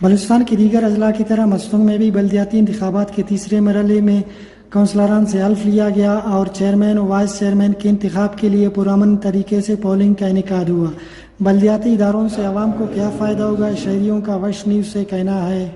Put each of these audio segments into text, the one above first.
بلوچستان کے دیگر اضلاع کی طرح مستونگ میں بھی بلدیاتی انتخابات کے تیسرے مرحلے میں کونسلران سے حلف لیا گیا اور چیئرمین و وائس چیئرمین کے انتخاب کے لیے پرامن طریقے سے پولنگ کا انعقاد ہوا۔ بلدیاتی اداروں سے عوام کو کیا فائدہ ہوگا، شہریوں کا وش نیوز سے کہنا ہے۔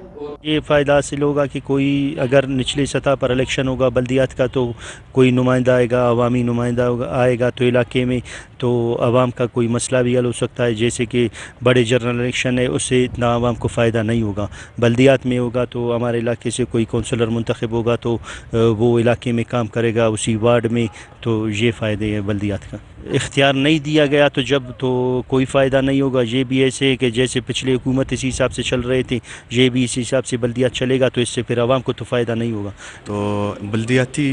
یہ فائدہ حاصل ہوگا کہ کوئی اگر نچلی سطح پر الیکشن ہوگا بلدیات کا تو کوئی نمائندہ آئے گا، عوامی نمائندہ آئے گا تو علاقے میں تو عوام کا کوئی مسئلہ بھی حل ہو سکتا ہے، جیسے کہ بڑے جنرل الیکشن ہے اس سے اتنا عوام کو فائدہ نہیں ہوگا۔ بلدیات میں ہوگا تو ہمارے علاقے سے کوئی کونسلر منتخب ہوگا تو وہ علاقے میں کام کرے گا اسی وارڈ میں، تو یہ فائدے ہے بلدیات کا۔ اختیار نہیں دیا گیا تو جب تو کوئی فائدہ نہیں ہوگا۔ یہ بھی ایسے ہے کہ جیسے پچھلے حکومت اسی حساب سے چل رہے تھے، یہ بھی اسی حساب سے بلدیات چلے گا تو اس سے پھر عوام کو تو فائدہ نہیں ہوگا۔ تو بلدیاتی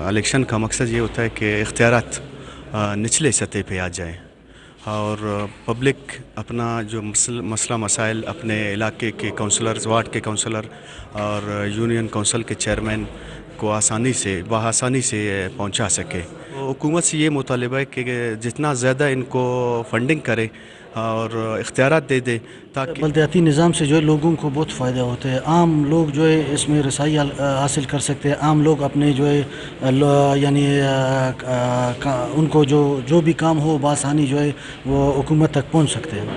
الیکشن کا مقصد یہ ہوتا ہے کہ اختیارات نچلے سطح پہ آ جائیں اور پبلک اپنا جو مسئلہ مسائل اپنے علاقے کے کونسلرز، وارڈ کے کونسلر اور یونین کونسل کے چیئرمین کو بآسانی سے پہنچا سکے۔ حکومت سے یہ مطالبہ ہے کہ جتنا زیادہ ان کو فنڈنگ کرے اور اختیارات دے دے تاکہ بلدیاتی نظام سے جو ہے لوگوں کو بہت فائدہ ہوتا ہے۔ عام لوگ جو ہے اس میں رسائی حاصل کر سکتے ہیں۔ عام لوگ اپنے جو ہے یعنی ان کو جو بھی کام ہو بآسانی جو ہے وہ حکومت تک پہنچ سکتے ہیں۔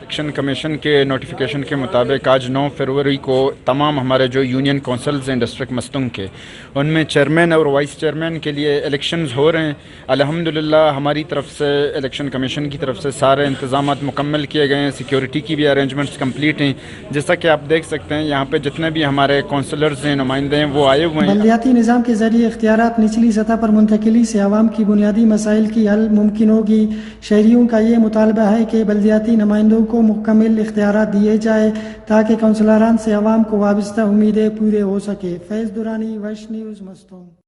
الیکشن کمیشن کے نوٹیفیکیشن کے مطابق آج 9 فروری کو تمام ہمارے جو یونین کونسلز ہیں ڈسٹرکٹ مستونگ کے، ان میں چیئرمین اور وائس چیئرمین کے لیے الیکشنز ہو رہے ہیں۔ الحمدللہ ہماری طرف سے الیکشن کمیشن کی طرف سے سارے انتظامات مکمل کیے گئے ہیں، سیکیورٹی کی بھی ارینجمنٹس کمپلیٹ ہیں۔ جیسا کہ آپ دیکھ سکتے ہیں یہاں پہ جتنے بھی ہمارے کونسلرز ہیں، نمائندے ہیں، وہ آئے ہوئے ہیں۔ بلدیاتی نظام کے ذریعے اختیارات نچلی سطح پر منتقلی سے عوام کی بنیادی مسائل کی حل ممکن ہوگی۔ شہریوں کا یہ مطالبہ ہے کہ بلدیاتی نمائندوں کو مکمل اختیارات دیے جائے تاکہ کونسلران سے عوام کو وابستہ امیدیں پورے ہو سکے۔ فیض درانی، وش نیوز، مستونگ۔